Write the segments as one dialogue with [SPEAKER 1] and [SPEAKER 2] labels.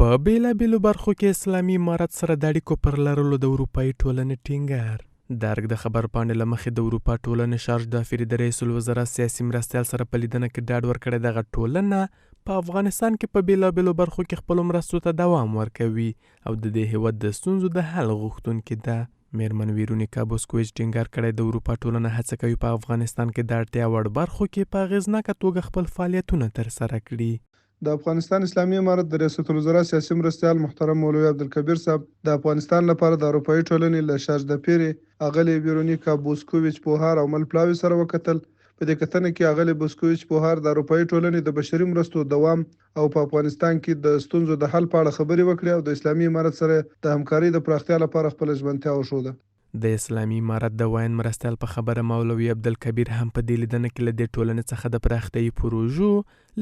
[SPEAKER 1] په بیلابیلو برخو کې اسلامي امارت سره د اړیکو پر لرلو د اروپایي ټولنې ټینګار. د ارګ د خبر پاڼې له مخې د اروپا ټولنې شارج دافري د رئیس الوزرا سیاسي مرستیال سره په لیدنه کې ډاډ ورکړی دغه ټولنه په افغانستان کې په بیلابیلو برخو کې خپلو مرستو ته دوام ورکوي او د دې هیواد د ستونزو د حل غوښتونکې ده. میرمن ویرونیکا بوسکویچ ټینګار کړی د اروپا ټولنه هڅه کوي په افغانستان کې د اړتیا وړ برخو کې په اغېزناکه توګه خپل فعالیتونه ترسره کړي.
[SPEAKER 2] د افغانستان اسلامي امارت د ریاست الوزرا سیاسي مرستیال محترم مولوي عبدالکبیر صاحب د افغانستان لپاره د اروپایي ټولنې له شارج دافري اغلې ویرونیکا بوسکویچ پوهار او مل پلاوي سره وکتل. په دې کتنه کې اغلې بوسکویچ پوهار د اروپایي ټولنې د بشري مرستو دوام او په افغانستان کې د ستونزو د حل په اړه خبرې وکړې او د اسلامي امارت سره د همکارۍ د پراختیا لپاره خپل ژمنتیا وښوده.
[SPEAKER 1] د اسلامي امارت د واین مرستیال په خبره مولوي عبدالکبیر هم په دې لیدنه کې له دې ټولنې څخه د پراختیايي پروژو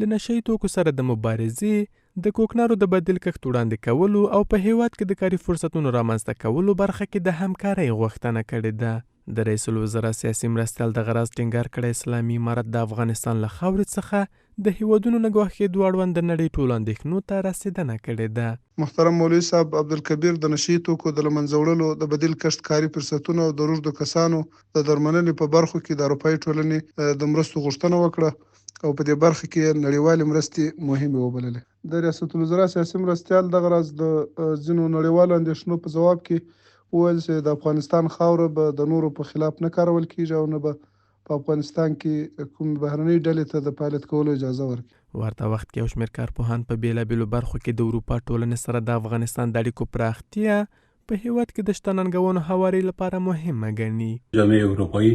[SPEAKER 1] له نشهیي توکو سره د مبارزې د کوکنارو د بدیل کښت وړاندې کولو او په هیواد کې د کاري فرصتونو رامنځته کولو برخه کې د همکارۍ غوښتنه کړې ده. د رئیس الوزرا سیاسي مرستیال د غرض ټینګار کړی اسلامي امارت د افغانستان له خاورې څخه د هیوادونو نه ګواښ کېدو اړوند د نړۍ ټولو اندېښنو ته رسېدنه کړې ده.
[SPEAKER 2] محترم مولوي صاحب عبدالکبیر د نشهیي توکو د له منځه وړلو د بدیل کښت کاري فرصتونو او د روږدو کسانو د درملنې په برخو کې د اروپایي ټولنې د مرستو غوښتنه وکړه او په دې برخه کې نړیوالې مرستې مهمې وبللې. د ریاست الوزرا سیاسي مرستیال دغه راز د ځینو نړیوالو اندېښنو په ځواب کې وویل چې د افغانستان خاوره به د نورو په خلاف نه کارول کیږي او نه به په افغانستان کې کوم بهرنۍ ډلې ته د فعالیت کولو اجازه ورکړي.
[SPEAKER 1] ورته وخت کې یو شمېر کارپوهان په بیلابیلو برخو کې د اروپا ټولنې سره د افغانستان د اړیکو پراختیا په هیواد کې د شتهننګونو هواري لپاره مهمه ګڼي.
[SPEAKER 3] جامعه اروپایی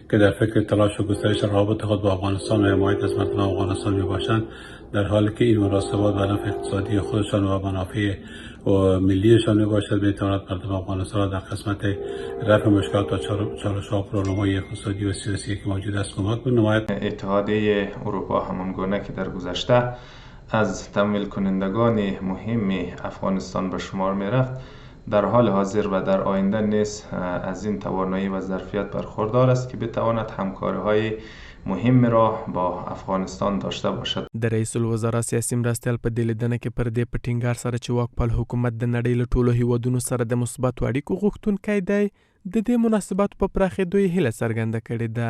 [SPEAKER 3] که در فکر تلاش و گسترش روابط خود با افغانستان و حمایت از مردم افغانستان میباشند، در حالی که این مناسبات به نفع اقتصادی خودشان و منافع و ملیشان میباشد، میتواند مردم افغانستان را در قسمت رفع مشکلات و چالش‌ها و پروبلم‌های اقتصادی و سیاسی که موجود است کمک بنماید.
[SPEAKER 4] اتحادیه اروپا همانگونه که در گذشته از تمویل کنندگان مهم افغانستان به شمار میرفت، در حال حاضر و در آینده نیز از این توانایی و ظرفیت برخوردار است که بتواند همکاری‌های مهم را با افغانستان داشته باشد.
[SPEAKER 1] د رئیس الوزرا سیاسي مرستیال په دې لیدنه کې پر دې په ټینګار سره چې واکپال حکومت د نړۍ له ټولو هیوادونو سره د مثبتو اړیکو غوښتونکی دی، د دې مناسباتو په پراخېدو یې هیله څرګنده کړې ده.